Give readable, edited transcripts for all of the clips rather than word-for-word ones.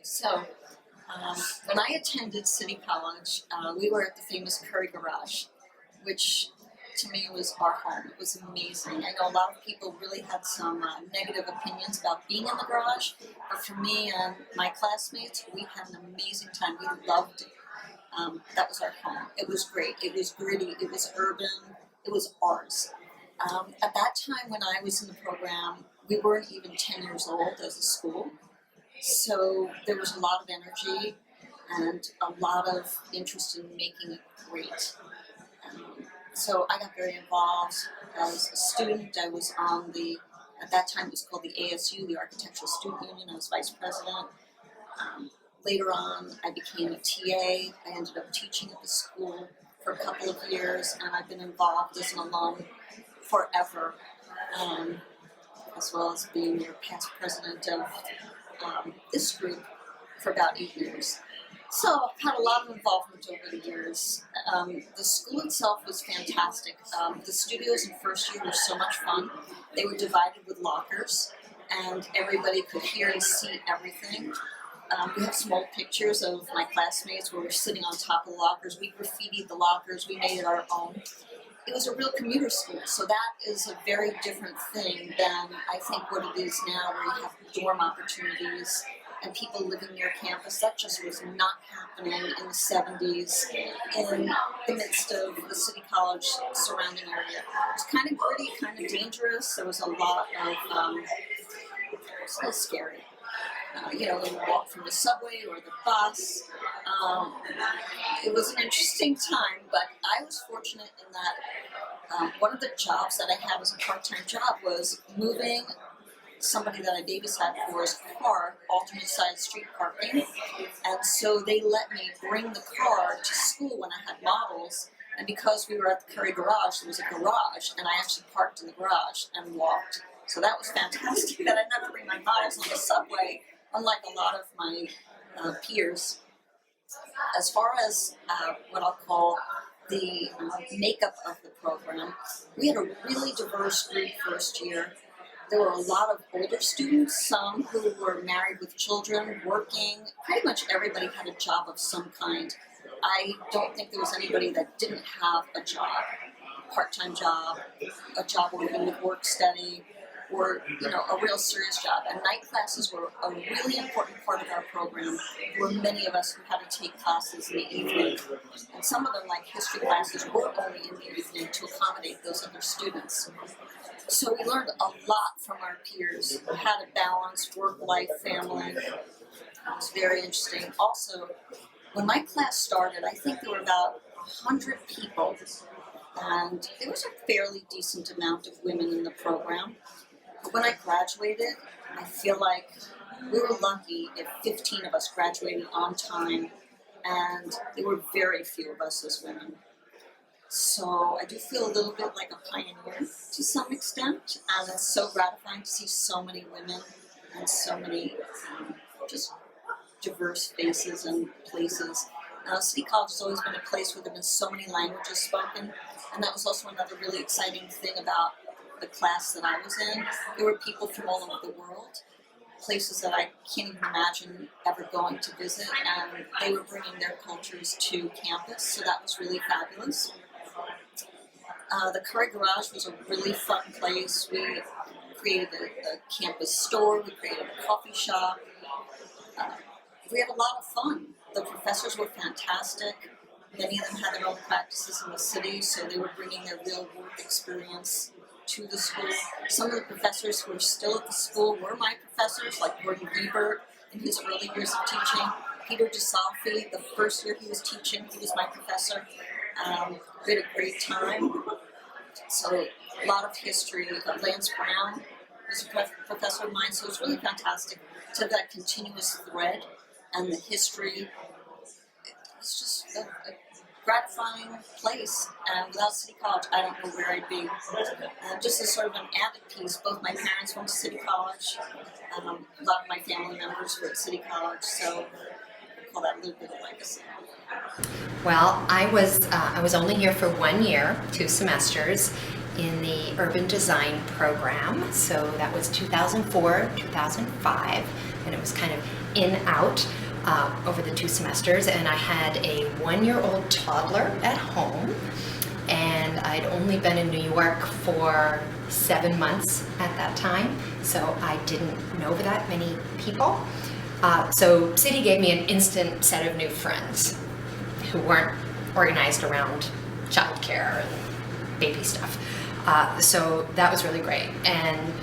So, when I attended City College, we were at the famous Curry Garage, which to me was our home. It was amazing. I know a lot of people really had some negative opinions about being in the garage, but for me and my classmates, we had an amazing time. We loved it. That was our home. It was great. It was gritty. It was urban. It was ours. At that time when I was in the program, we weren't even 10 years old as a school. So there was a lot of energy and a lot of interest in making it great. So I got very involved as a student. I was on at that time it was called the ASU, the Architectural Student Union. I was vice president. Later on, I became a TA. I ended up teaching at the school for a couple of years, and I've been involved as an alum forever, as well as being your past president of this group for about 8 years. So I've had a lot of involvement over the years. The school itself was fantastic. The studios in first year were so much fun. They were divided with lockers, and everybody could hear and see everything. We have some old pictures of my classmates where we're sitting on top of the lockers. We graffitied the lockers. We made it our own. It was a real commuter school, so that is a very different thing than I think what it is now, where you have dorm opportunities and people living near campus. That just was not happening in the 70s in the midst of the City College surrounding area. It was kind of gritty, kind of dangerous. There was a lot of, it was a little scary. When you walk from the subway or the bus. It was an interesting time, but I was fortunate in that one of the jobs that I had as a part-time job was moving somebody that I babysat for his car, alternate side street parking, and so they let me bring the car to school when I had models, and because we were at the Curry Garage, there was a garage, and I actually parked in the garage and walked. So that was fantastic that I didn't have to bring my models on the subway, unlike a lot of my peers. As far as what I'll call the makeup of the program, we had a really diverse group first year. There were a lot of older students, some who were married with children, working. Pretty much everybody had a job of some kind. I don't think there was anybody that didn't have a job, a part-time job, a job where you would work steady, or a real serious job. And night classes were a really important part of our program. There were many of us who had to take classes in the evening, and some of them, like history classes, were only in the evening to accommodate those other students. So we learned a lot from our peers, how to balance work, life, family. It was very interesting. Also, when my class started, I think there were about 100 people, and there was a fairly decent amount of women in the program. But when I graduated, I feel like we were lucky if 15 of us graduated on time, and there were very few of us as women. So I do feel a little bit like a pioneer to some extent, and it's so gratifying to see so many women and so many just diverse faces and places. City College has always been a place where there have been so many languages spoken, and that was also another really exciting thing about the class that I was in. There were people from all over the world, places that I can't even imagine ever going to visit, and they were bringing their cultures to campus, so that was really fabulous. The Curry Garage was a really fun place. We created a campus store, we created a coffee shop. We had a lot of fun. The professors were fantastic. Many of them had their own practices in the city, so they were bringing their real work experience to the school. Some of the professors who are still at the school were my professors, like Gordon Liebert in his early years of teaching. Peter DeSalfi, the first year he was teaching, he was my professor. We had a great time. So a lot of history. Lance Brown was a professor of mine, so it was really fantastic to have that continuous thread and the history. It's just a gratifying place, and without City College, I don't know where I'd be. Just as sort of an added piece, both my parents went to City College, a lot of my family members were at City College, so I call that a little bit of legacy. Well, I was only here for 1 year, 2 semesters in the urban design program. So that was 2004, 2005, and it was kind of in-out over the 2 semesters, and I had a 1-year-old toddler at home, and I'd only been in New York for 7 months at that time, so I didn't know that many people. So City gave me an instant set of new friends who weren't organized around childcare and baby stuff. So that was really great. And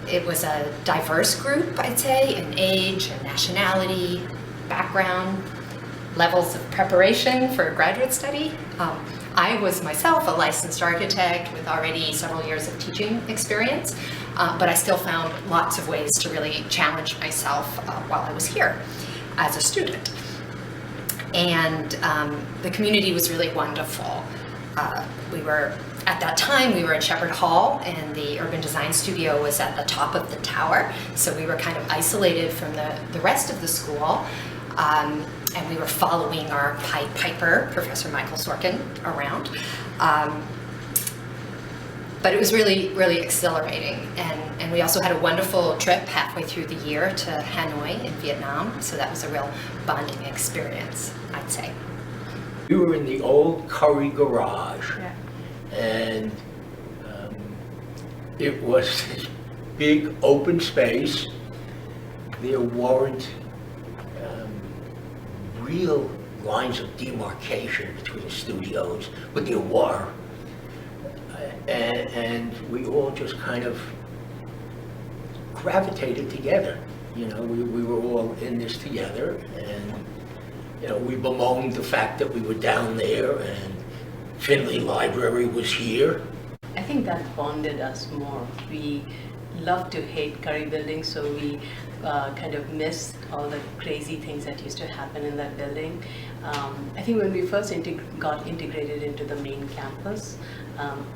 it was a diverse group, I'd say, in age and nationality, background, levels of preparation for graduate study. I was myself a licensed architect with already several years of teaching experience, but I still found lots of ways to really challenge myself while I was here as a student. And the community was really wonderful. At that time, we were in Shepherd Hall, and the urban design studio was at the top of the tower, so we were kind of isolated from the rest of the school. And we were following our Pied Piper, Professor Michael Sorkin, around. But it was really, really exhilarating. And we also had a wonderful trip halfway through the year to Hanoi in Vietnam. So that was a real bonding experience, I'd say. We were in the old Curry garage. Yeah. And it was this big open space. There weren't real lines of demarcation between studios, but there were. And we all just kind of gravitated together. You know, we were all in this together, and you know, we bemoaned the fact that we were down there and Finley Library was here. I think that bonded us more. We love to hate Curry building, so we kind of missed all the crazy things that used to happen in that building. I think when we first got integrated into the main campus,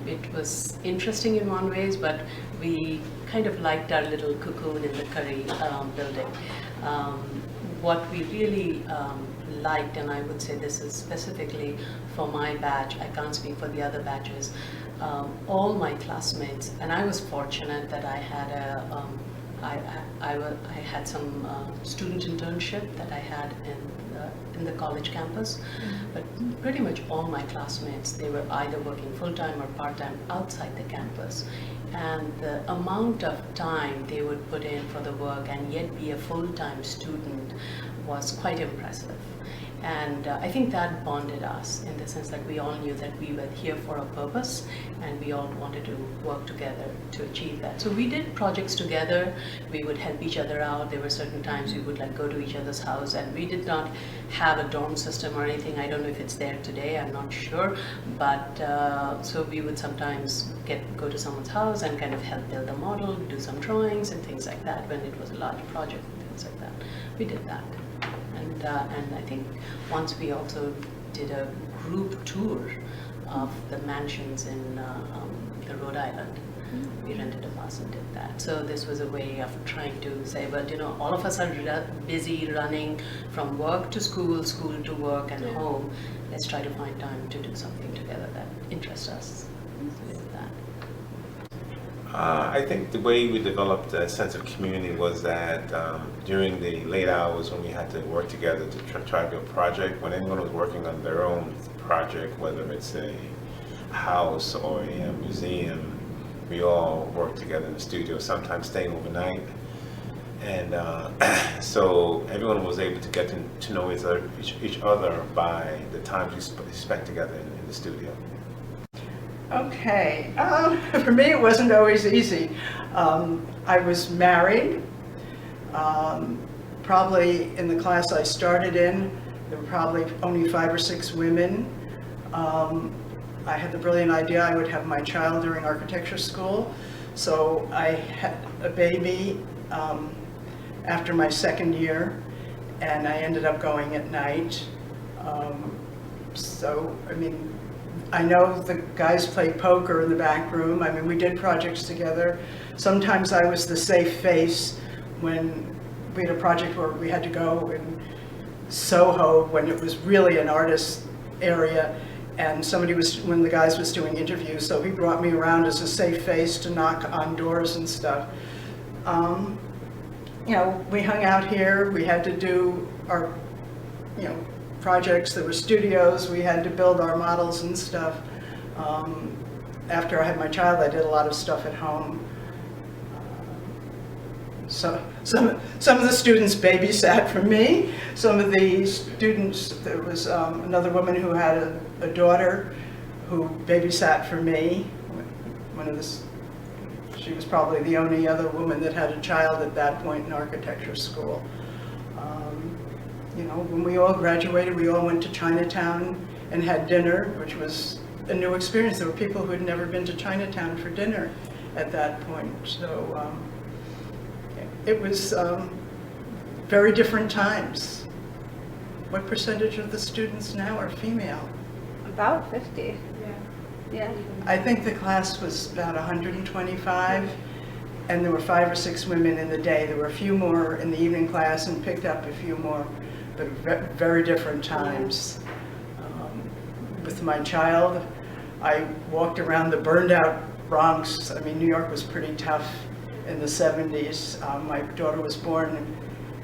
it was interesting in one ways, but we kind of liked our little cocoon in the Curry building. What we really liked, and I would say this is specifically for my batch, I can't speak for the other batches, all my classmates, and I was fortunate that I had I had some student internship that I had in the college campus, but pretty much all my classmates, they were either working full-time or part-time outside the campus, and the amount of time they would put in for the work and yet be a full-time student was quite impressive. And I think that bonded us in the sense that we all knew that we were here for a purpose, and we all wanted to work together to achieve that. So we did projects together, we would help each other out. There were certain times we would go to each other's house, and we did not have a dorm system or anything. I don't know if it's there today, I'm not sure. But so we would sometimes go to someone's house and kind of help build a model, do some drawings and things like that when it was a large project and things like that. We did that. And I think once we also did a group tour of the mansions in the Rhode Island. We rented a bus and did that. So this was a way of trying to say, but you know, all of us are busy running from work to school, school to work and home. Let's try to find time to do something together that interests us. So we did that. I think the way we developed a sense of community was that during the late hours when we had to work together to try to do a project, when anyone was working on their own project, whether it's a house or a museum, we all worked together in the studio, sometimes staying overnight. And so everyone was able to get to know each other by the times we spent together in the studio. Okay, for me it wasn't always easy. I was married. Probably in the class I started in, there were probably only 5 or 6 women. I had the brilliant idea I would have my child during architecture school. So I had a baby after my 2nd year, and I ended up going at night. So, I mean, I know the guys played poker in the back room. I mean, we did projects together. Sometimes I was the safe face when we had a project where we had to go in Soho when it was really an artist area, and when the guys was doing interviews, so he brought me around as a safe face to knock on doors and stuff. we hung out here, we had to do our, projects, there were studios, we had to build our models and stuff. After I had my child, I did a lot of stuff at home. So some of the students babysat for me. Some of the students, there was another woman who had a daughter who babysat for me. She was probably the only other woman that had a child at that point in architecture school. When we all graduated, we all went to Chinatown and had dinner, which was a new experience. There were people who had never been to Chinatown for dinner at that point. So it was very different times. What percentage of the students now are female? About 50. Yeah. I think the class was about 125, and there were 5 or 6 women in the day. There were a few more in the evening class and picked up a few more, but very different times. With my child, I walked around the burned out Bronx. I mean, New York was pretty tough in the 70s. My daughter was born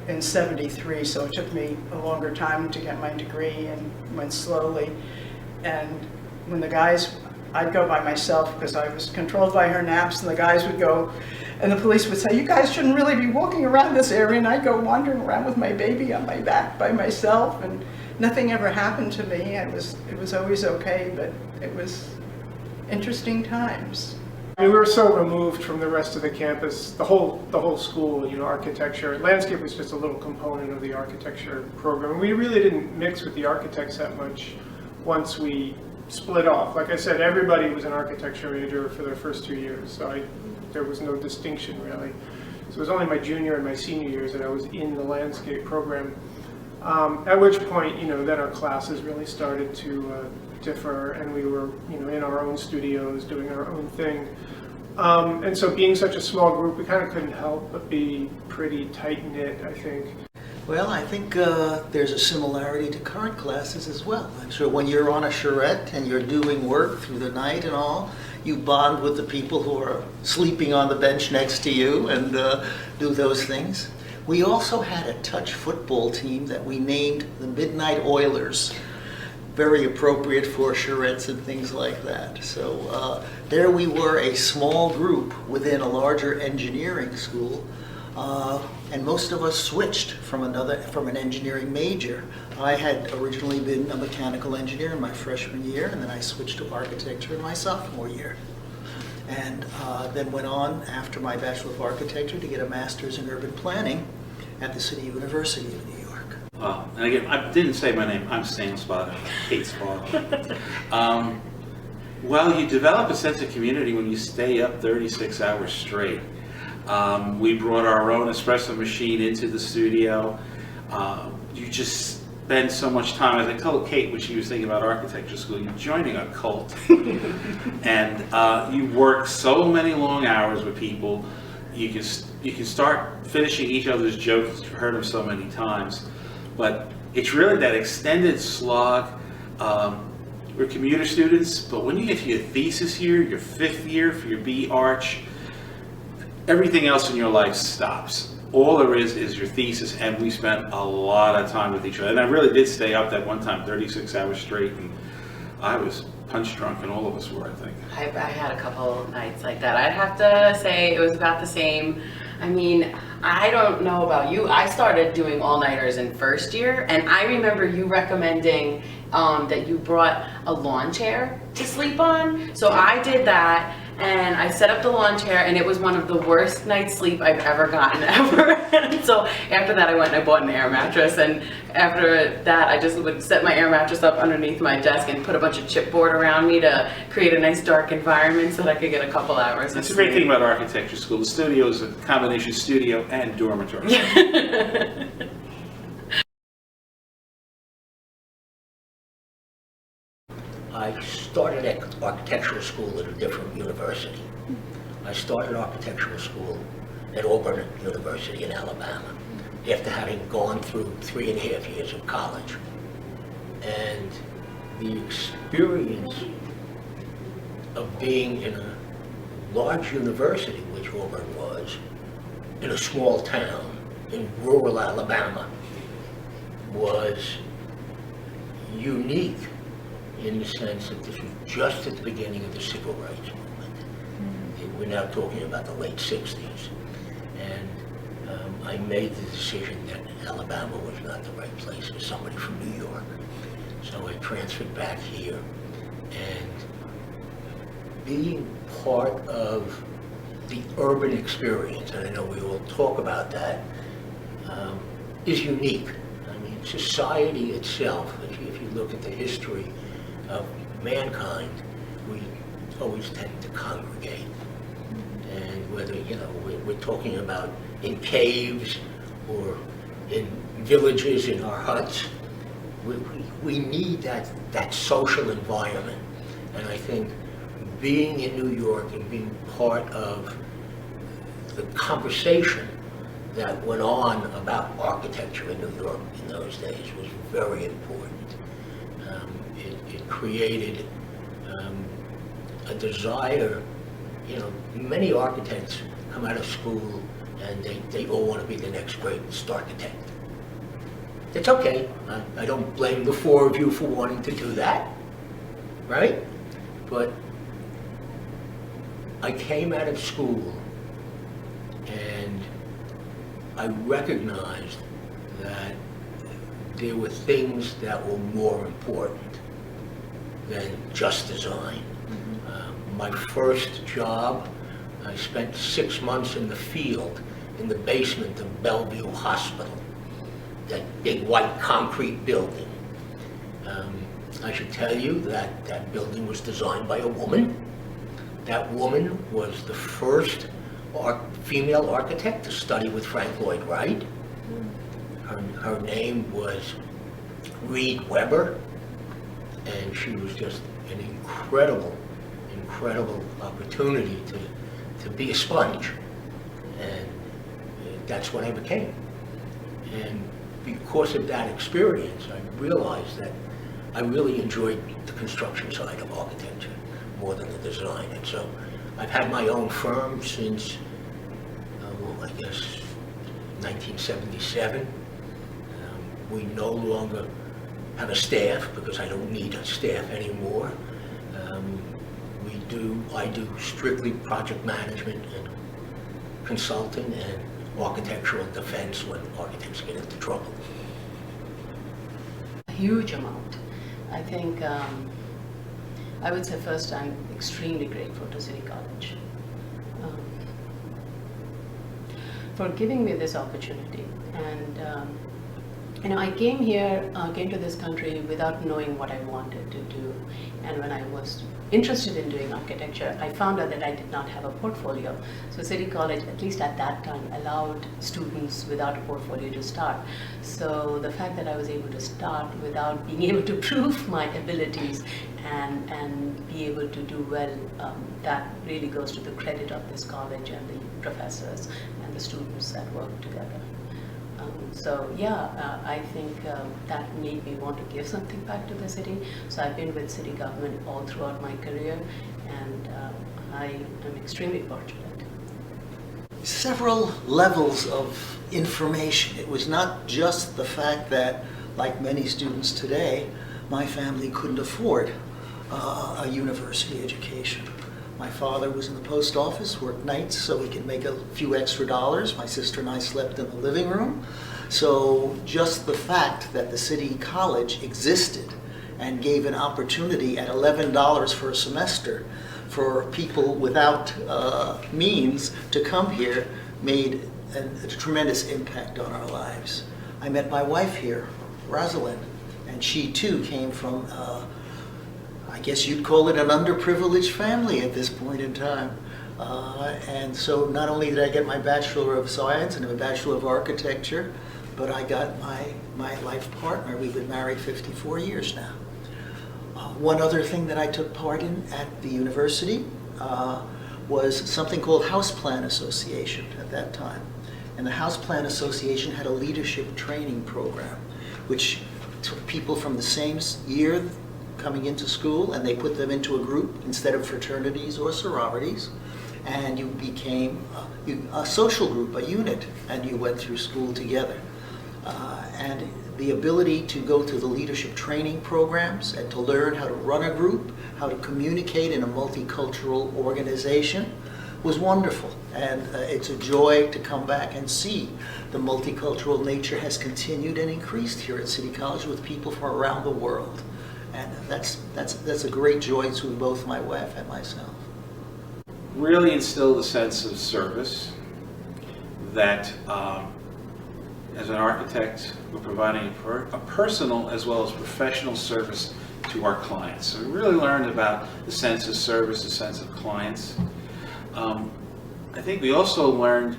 in 73, so it took me a longer time to get my degree and went slowly. And when the guys, I'd go by myself because I was controlled by her naps, and the guys would go, and the police would say, you guys shouldn't really be walking around this area, and I'd go wandering around with my baby on my back by myself, and nothing ever happened to me. It was always okay, but it was interesting times. I mean, we were so removed from the rest of the campus, the whole school, architecture. Landscape was just a little component of the architecture program. And we really didn't mix with the architects that much once we split off. Like I said, everybody was an architecture major for their first 2 years, so there was no distinction really. So it was only my junior and my senior years that I was in the landscape program. At which point, then our classes really started to differ, and we were, in our own studios doing our own thing. And so being such a small group, we kind of couldn't help but be pretty tight-knit, I think. Well, I think there's a similarity to current classes as well. I'm sure when you're on a charrette and you're doing work through the night and all, you bond with the people who are sleeping on the bench next to you and do those things. We also had a touch football team that we named the Midnight Oilers. Very appropriate for charrettes and things like that. So there we were, a small group within a larger engineering school. And most of us switched from an engineering major. I had originally been a mechanical engineer in my freshman year, and then I switched to architecture in my sophomore year. And then went on after my Bachelor of Architecture to get a master's in urban planning at the City University of New York. And again, I didn't say my name. I'm Sam Spada, Kate Spada. Well, you develop a sense of community when you stay up 36 hours straight. We brought our own espresso machine into the studio. You just spend so much time, as I told Kate when she was thinking about architecture school, you're joining a cult. And you work so many long hours with people. You can start finishing each other's jokes. You've heard them so many times. But it's really that extended slog. We're commuter students, but when you get to your thesis year, your 5th year for your B-Arch, everything else in your life stops. All there is your thesis, and we spent a lot of time with each other. And I really did stay up that one time, 36 hours straight, and I was punch drunk, and all of us were, I think. I had a couple nights like that. I'd have to say it was about the same. I mean, I don't know about you. I started doing all-nighters in first year, and I remember you recommending that you brought a lawn chair to sleep on. So I did that, and I set up the lawn chair, and it was one of the worst night's sleep I've ever gotten, ever. And so after that, I went and I bought an air mattress, and after that, I just would set my air mattress up underneath my desk and put a bunch of chipboard around me to create a nice dark environment so that I could get a couple hours of That's a sleep. great thing about architecture school. The studio is a combination studio and dormitory. I started at architectural school at a different university. I started architectural school at Auburn University in Alabama after having gone through 3.5 years of college. And the experience of being in a large university, which Auburn was, in a small town, in rural Alabama was unique in the sense that this was just at the beginning of the civil rights movement. We're now talking about the late 60s. And I made the decision that Alabama was not the right place for somebody from New York. So I transferred back here, and being part of the urban experience, and I know we all talk about that, is unique. I mean, society itself, if you look at the history of mankind, we always tend to congregate. And whether, we're talking about in caves or in villages, in our huts, we need that social environment. And I think being in New York and being part of the conversation that went on about architecture in New York in those days was very important. It created a desire. Many architects come out of school and they all want to be the next great architect. It's okay. I don't blame the four of you for wanting to do that, right? But I came out of school and I recognized that there were things that were more important than just design. My first job, I spent 6 months in the field in the basement of Bellevue Hospital, that big white concrete building. I should tell you that that building was designed by a woman. That woman was the first female architect to study with Frank Lloyd Wright. Her name was Reed Weber, and she was just an incredible opportunity to be a sponge. And that's what I became. And because of that experience, I realized that I really enjoyed the construction side of architecture more than the design. And so I've had my own firm since, I guess, 1977. We no longer have a staff because I don't need a staff anymore. I do strictly project management and consulting and architectural defense when architects get into trouble. A huge amount. I think, I would say first I'm extremely grateful to City College for giving me this opportunity. And I came to this country without knowing what I wanted to do. And when I was interested in doing architecture, I found out that I did not have a portfolio. So City College, at least at that time, allowed students without a portfolio to start. So the fact that I was able to start without being able to prove my abilities and be able to do well, that really goes to the credit of this college and the professors and the students that work together. I think that made me want to give something back to the city. So I've been with city government all throughout my career, and I am extremely fortunate. Several levels of information. It was not just the fact that, like many students today, my family couldn't afford a university education. My father was in the post office, worked nights so he could make a few extra dollars. My sister and I slept in the living room. So just the fact that the city college existed and gave an opportunity at $11 for a semester for people without means to come here made a tremendous impact on our lives. I met my wife here, Rosalind, and she too came from I guess you'd call it an underprivileged family at this point in time. And so not only did I get my Bachelor of Science and a Bachelor of Architecture, but I got my life partner. We've been married 54 years now. One other thing that I took part in at the university was something called House Plan Association at that time. And the House Plan Association had a leadership training program, which took people from the same year coming into school, and they put them into a group instead of fraternities or sororities, and you became a social group, a unit, and you went through school together. And the ability to go through the leadership training programs and to learn how to run a group, how to communicate in a multicultural organization was wonderful. And it's a joy to come back and see the multicultural nature has continued and increased here at City College with people from around the world. And that's a great joy to both my wife and myself. Really instilled a sense of service that as an architect, we're providing a personal as well as professional service to our clients. So we really learned about the sense of service, the sense of clients. I think we also learned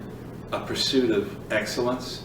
a pursuit of excellence,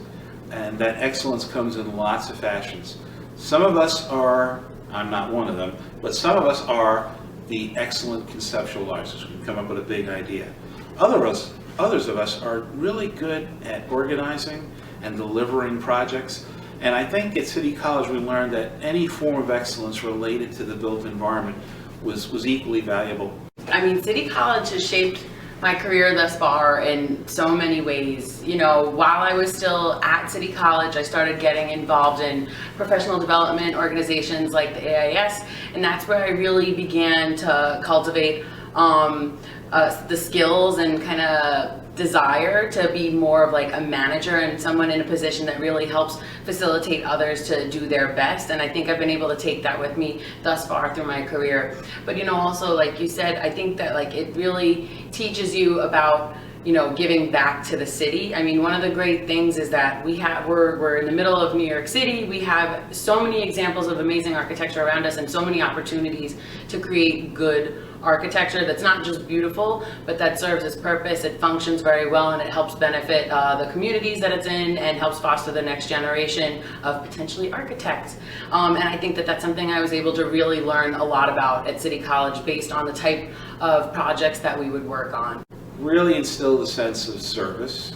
and that excellence comes in lots of fashions. Some of us are, I'm not one of them, but some of us are the excellent conceptualizers. We come up with a big idea. Others of us are really good at organizing and delivering projects. And I think at City College we learned that any form of excellence related to the built environment was equally valuable. I mean, City College has shaped my career thus far in so many ways. You know, while I was still at City College, I started getting involved in professional development organizations like the AIS, and that's where I really began to cultivate the skills and kind of desire to be more of like a manager and someone in a position that really helps facilitate others to do their best. And I think I've been able to take that with me thus far through my career. But you know, also like you said, I think that like it really teaches you about, you know, giving back to the city. I mean, one of the great things is that we're in the middle of New York City. We have so many examples of amazing architecture around us and so many opportunities to create good architecture that's not just beautiful, but that serves its purpose. It functions very well, and it helps benefit the communities that it's in and helps foster the next generation of potentially architects. And I think that that's something I was able to really learn a lot about at City College based on the type of projects that we would work on. Really instilled a sense of service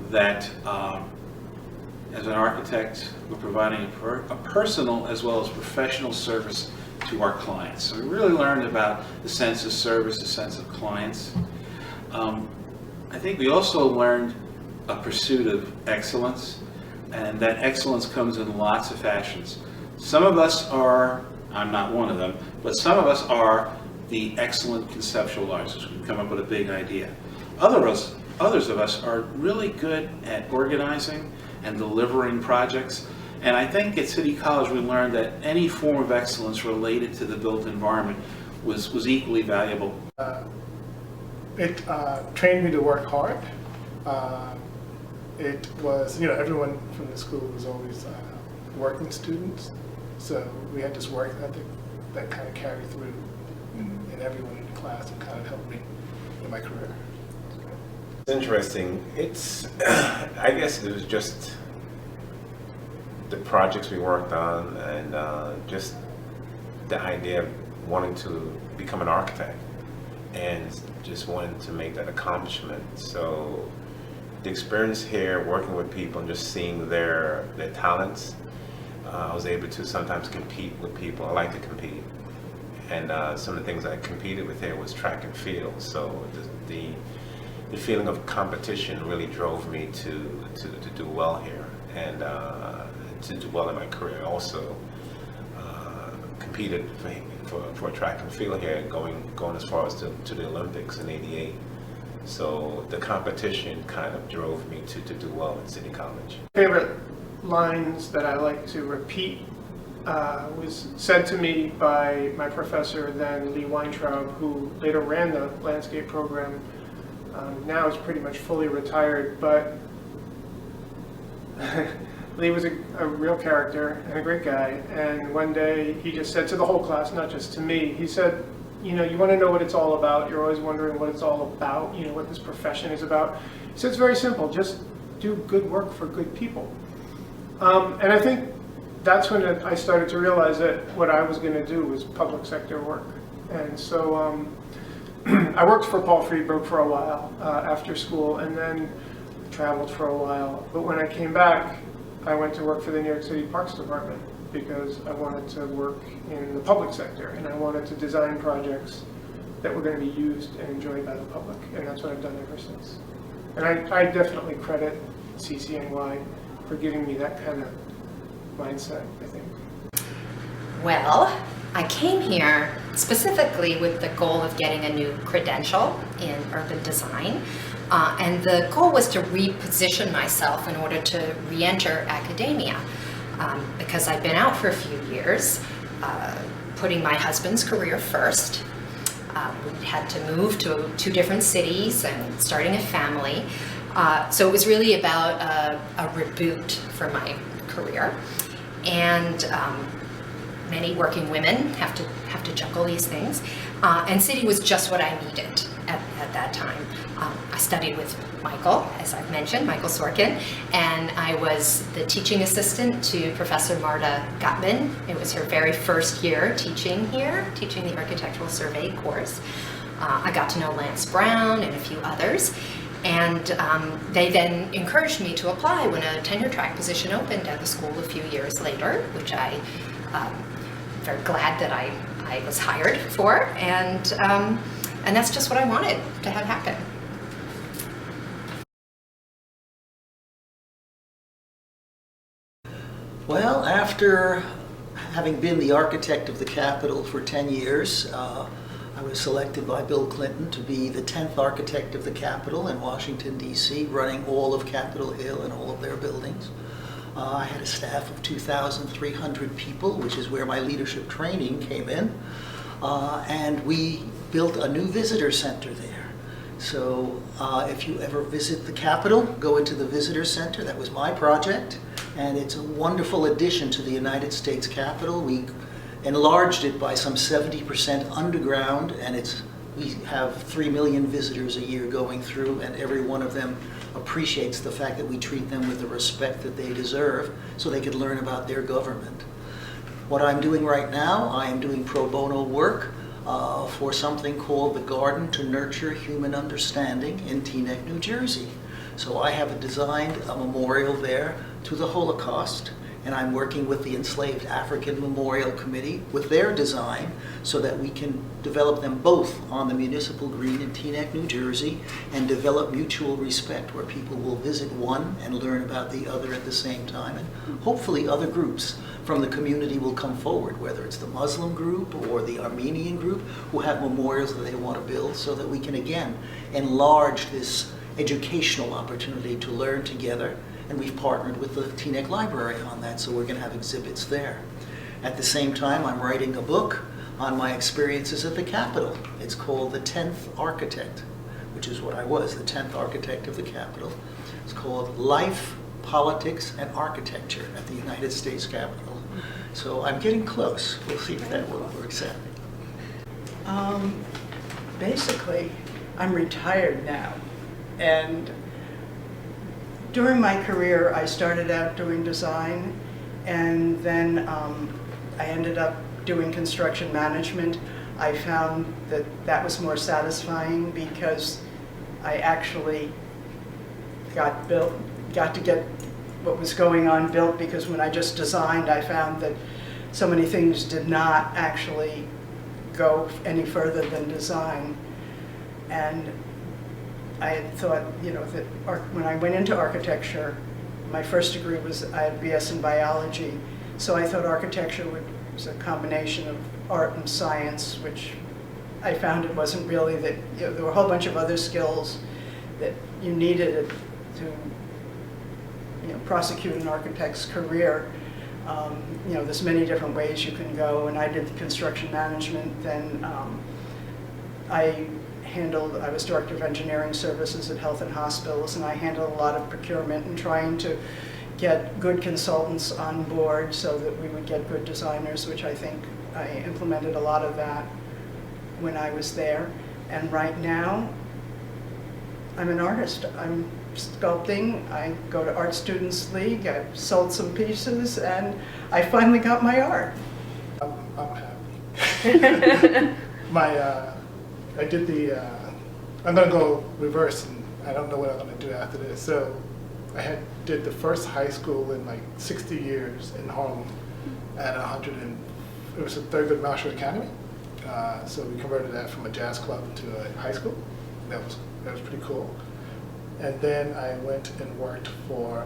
that as an architect, we're providing a personal as well as professional service to our clients. So we really learned about the sense of service, the sense of clients. I think we also learned a pursuit of excellence, and that excellence comes in lots of fashions. Some of us are, I'm not one of them, but some of us are the excellent conceptualizers. We come up with a big idea. Others of us are really good at organizing and delivering projects. And I think at City College we learned that any form of excellence related to the built environment was equally valuable. It trained me to work hard. It was, you know, everyone from the school was always working students, so we had this work ethic that kind of carried through in everyone in the class and kind of helped me in my career. It's interesting. I guess it was just the projects we worked on and just the idea of wanting to become an architect and just wanting to make that accomplishment. So the experience here working with people and just seeing their talents, I was able to sometimes compete with people. I like to compete. And some of the things I competed with here was track and field. So the feeling of competition really drove me to do well here and to do well in my career. Also competed for track and field here, going as far as to the Olympics in '88. So the competition kind of drove me to do well at City College. Favorite lines that I like to repeat was said to me by my professor then, Lee Weintraub, who later ran the landscape program. Now is pretty much fully retired, but Lee was a real character and a great guy. And one day he just said to the whole class, not just to me, he said, you know, you want to know what it's all about. You're always wondering what it's all about, you know, what this profession is about. He said, it's very simple. Just do good work for good people. And I think that's when I started to realize that what I was going to do was public sector work. And so I worked for Paul Friedberg for a while after school, and then traveled for a while. But when I came back, I went to work for the New York City Parks Department because I wanted to work in the public sector, and I wanted to design projects that were going to be used and enjoyed by the public, and that's what I've done ever since. And I definitely credit CCNY for giving me that kind of mindset, I think. Well, I came here specifically with the goal of getting a new credential in urban design. And the goal was to reposition myself in order to re-enter academia. Because I've been out for a few years, putting my husband's career first. We had to move to 2 different cities and starting a family. So it was really about a reboot for my career. And many working women have to juggle these things. And city was just what I needed at that time. I studied with Michael, as I've mentioned, Michael Sorkin, and I was the teaching assistant to Professor Marta Gutman. It was her very first year teaching here, teaching the architectural survey course. I got to know Lance Brown and a few others, and they then encouraged me to apply when a tenure track position opened at the school a few years later, which I very glad that I was hired for, and that's just what I wanted to have happen. Well, after having been the architect of the Capitol for 10 years, I was selected by Bill Clinton to be the 10th architect of the Capitol in Washington, D.C., running all of Capitol Hill and all of their buildings. I had a staff of 2,300 people, which is where my leadership training came in. And we built a new visitor center there. So if you ever visit the Capitol, go into the visitor center. That was my project. And it's a wonderful addition to the United States Capitol. We enlarged it by some 70% underground, and we have 3 million visitors a year going through, and every one of them appreciates the fact that we treat them with the respect that they deserve so they could learn about their government. What I'm doing right now, I am doing pro bono work for something called the Garden to Nurture Human Understanding in Teaneck, New Jersey. So I have designed a memorial there to the Holocaust, and I'm working with the Enslaved African Memorial Committee with their design so that we can develop them both on the municipal green in Teaneck, New Jersey, and develop mutual respect where people will visit one and learn about the other at the same time. And hopefully other groups from the community will come forward, whether it's the Muslim group or the Armenian group, who have memorials that they want to build, so that we can again enlarge this educational opportunity to learn together. And we've partnered with the Teaneck Library on that, so we're going to have exhibits there. At the same time, I'm writing a book on my experiences at the Capitol. It's called The 10th Architect, which is what I was, the 10th architect of the Capitol. It's called Life, Politics, and Architecture at the United States Capitol. So I'm getting close. We'll see if that works out. Basically, I'm retired now, and during my career, I started out doing design, and then I ended up doing construction management. I found that that was more satisfying because I actually got to get what was going on built, because when I just designed, I found that so many things did not actually go any further than design. And I had thought, that when I went into architecture, my first degree was, I had BS in biology, so I thought architecture was a combination of art and science, which I found it wasn't really. That there were a whole bunch of other skills that you needed to prosecute an architect's career. There's many different ways you can go, and I did construction management. Then I was director of engineering services at Health and Hospitals, and I handled a lot of procurement and trying to get good consultants on board so that we would get good designers, which I think I implemented a lot of that when I was there. And right now, I'm an artist. I'm sculpting. I go to Art Students League. I've sold some pieces, and I finally got my art. I'm happy. I did I'm going to go reverse, and I don't know what I'm going to do after this. So I did the first high school in like 60 years in Harlem at it was a Thurgood Marshall Academy. So we converted that from a jazz club to a high school. That was pretty cool. And then I went and worked for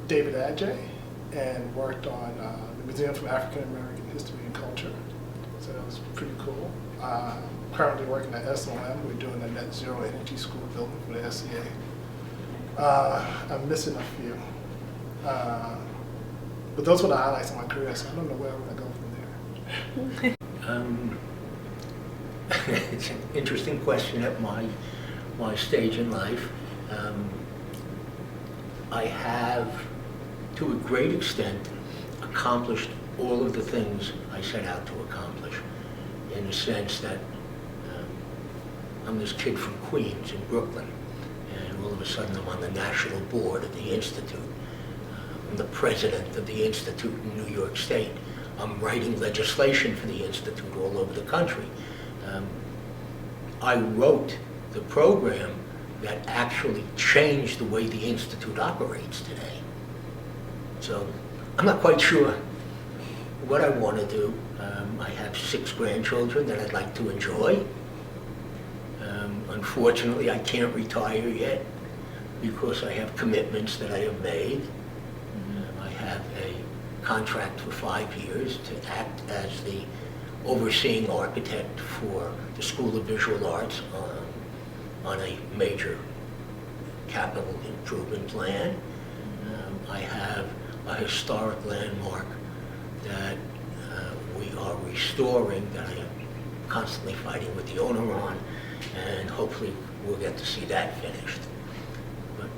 David Adjaye and worked on the Museum for African American History and Culture. So that was pretty cool. Currently working at SOM. We're doing a net zero energy school building for the SCA. I'm missing a few. But those were the highlights of my career, so I don't know where I'm going to go from there. It's an interesting question at my stage in life. I have, to a great extent, accomplished all of the things I set out to accomplish, in the sense that I'm this kid from Queens in Brooklyn, and all of a sudden I'm on the national board of the Institute. I'm the president of the Institute in New York State. I'm writing legislation for the Institute all over the country. I wrote the program that actually changed the way the Institute operates today. So I'm not quite sure what I want to do. I have 6 grandchildren that I'd like to enjoy. Unfortunately, I can't retire yet because I have commitments that I have made. I have a contract for 5 years to act as the overseeing architect for the School of Visual Arts on a major capital improvement plan. I have a historic landmark that we are restoring, that I am constantly fighting with the owner on, and hopefully we'll get to see that finished. But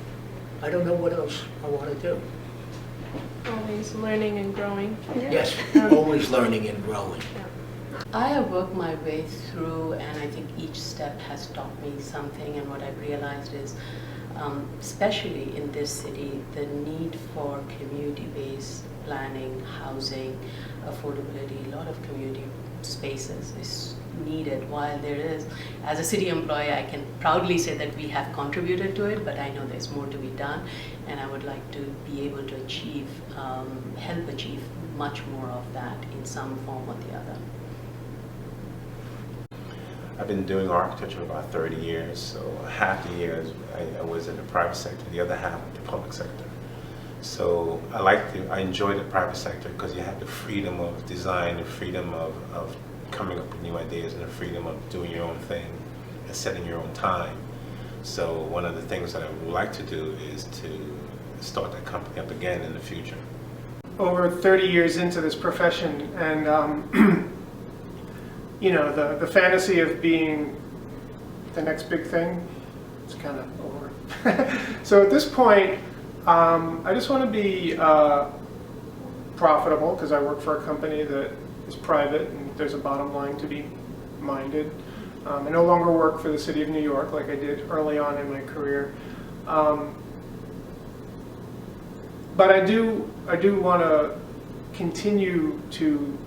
I don't know what else I want to do. Always learning and growing. Yes, always learning and growing. I have worked my way through, and I think each step has taught me something. And what I've realized is, especially in this city, the need for community-based planning, housing, affordability, a lot of community spaces is needed. While there is, as a city employee, I can proudly say that we have contributed to it, but I know there's more to be done, and I would like to be able to achieve, help achieve much more of that in some form or the other. I've been doing architecture for about 30 years, so half the years I was in the private sector, the other half in the public sector. So I enjoy the private sector because you have the freedom of design, the freedom of coming up with new ideas, and the freedom of doing your own thing and setting your own time. So one of the things that I would like to do is to start that company up again in the future. Over 30 years into this profession, and you know, the fantasy of being the next big thing, it's kind of over. So at this point, I just want to be profitable, because I work for a company that is private and there's a bottom line to be minded. I no longer work for the city of New York like I did early on in my career. But I do want to continue to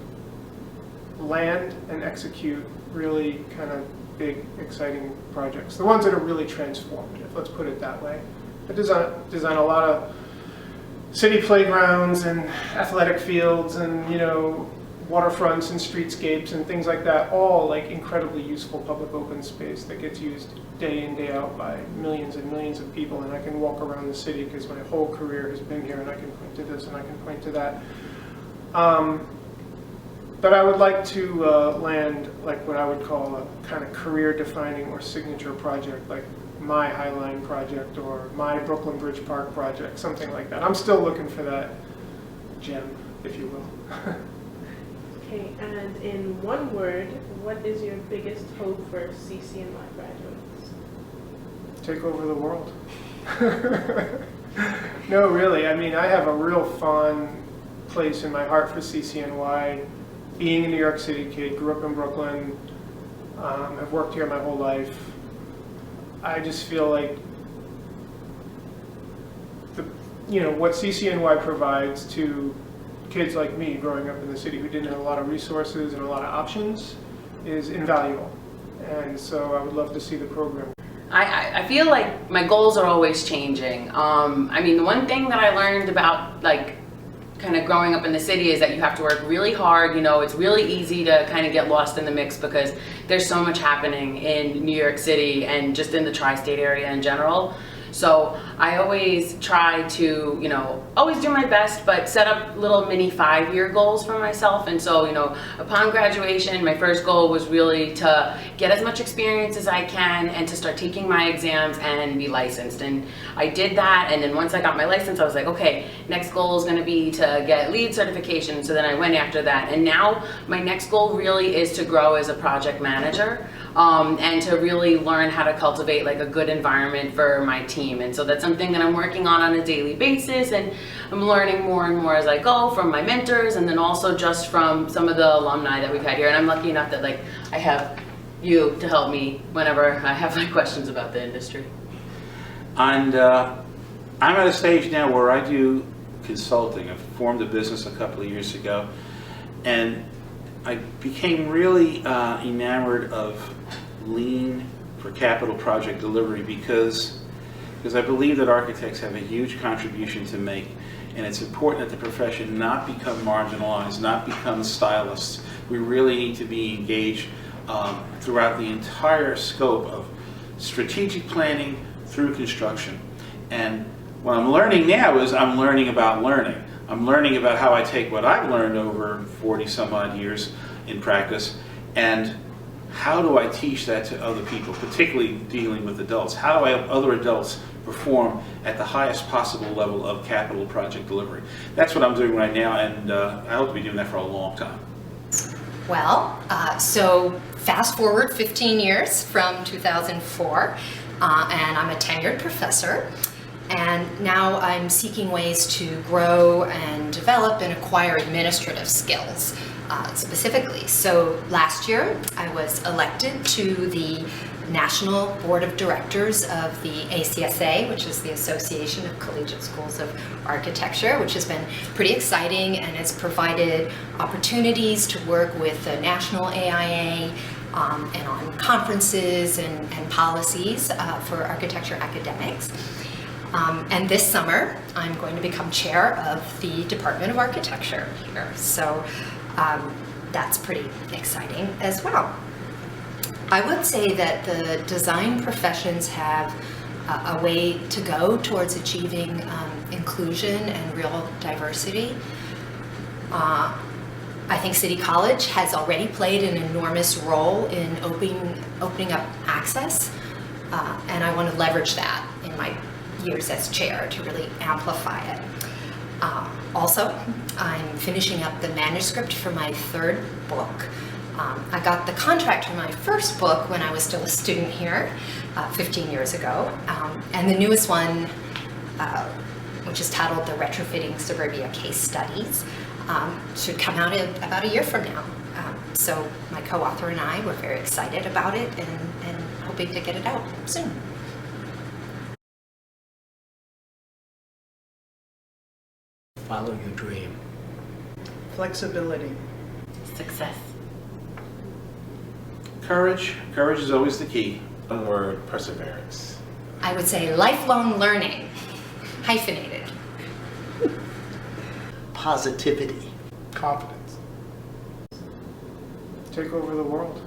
land and execute really kind of big, exciting projects. The ones that are really transformative, let's put it that way. I design a lot of city playgrounds and athletic fields and, you know, waterfronts and streetscapes and things like that, all like incredibly useful public open space that gets used day in, day out by millions and millions of people. And I can walk around the city because my whole career has been here, and I can point to this and I can point to that. But I would like to land like what I would call a kind of career-defining or signature project, like my Highline project or my Brooklyn Bridge Park project, something like that. I'm still looking for that gem, if you will. Okay, and in one word, what is your biggest hope for CCNY graduates? Take over the world. No, really. I mean, I have a real fond place in my heart for CCNY. Being a New York City kid, grew up in Brooklyn, I've worked here my whole life. I just feel like what CCNY provides to kids like me growing up in the city who didn't have a lot of resources and a lot of options is invaluable. And so I would love to see the program. I feel like my goals are always changing. I mean, the one thing that I learned about like kind of growing up in the city is that you have to work really hard. You know, it's really easy to kind of get lost in the mix because there's so much happening in New York City and just in the tri-state area in general. So I always try to, you know, always do my best, but set up little mini 5-year goals for myself. And so, you know, upon graduation, my first goal was really to get as much experience as I can and to start taking my exams and be licensed. And I did that. And then once I got my license, I was like, okay, next goal is going to be to get LEED certification. So then I went after that. And now my next goal really is to grow as a project manager. And to really learn how to cultivate like a good environment for my team. And so that's something that I'm working on a daily basis, and I'm learning more and more as I go from my mentors, and then also just from some of the alumni that we've had here. And I'm lucky enough that like I have you to help me whenever I have like questions about the industry. And I'm at a stage now where I do consulting. I formed a business a couple of years ago, and I became really enamored of lean for capital project delivery because I believe that architects have a huge contribution to make, and it's important that the profession not become marginalized, not become stylists. We really need to be engaged throughout the entire scope of strategic planning through construction. And what I'm learning now is I'm learning about learning. I'm learning about how I take what I've learned over 40 some odd years in practice, and how do I teach that to other people, particularly dealing with adults? How do I have other adults perform at the highest possible level of capital project delivery? That's what I'm doing right now, and I hope to be doing that for a long time. Well, so fast forward 15 years from 2004, and I'm a tenured professor. And now I'm seeking ways to grow and develop and acquire administrative skills specifically. So last year I was elected to the National Board of Directors of the ACSA, which is the Association of Collegiate Schools of Architecture, which has been pretty exciting and has provided opportunities to work with the national AIA and on conferences and policies for architecture academics. And this summer, I'm going to become chair of the Department of Architecture here. So that's pretty exciting as well. I would say that the design professions have a way to go towards achieving inclusion and real diversity. I think City College has already played an enormous role in opening up access, and I want to leverage that in my years as chair to really amplify it. Also, I'm finishing up the manuscript for my third book. I got the contract for my first book when I was still a student here 15 years ago, and the newest one, which is titled The Retrofitting Suburbia Case Studies, should come out about a year from now. So my co-author and I were very excited about it and hoping to get it out soon. Follow your dream. Flexibility. Success. Courage. Courage is always the key. Or perseverance. I would say lifelong learning, hyphenated. Positivity. Confidence. Take over the world.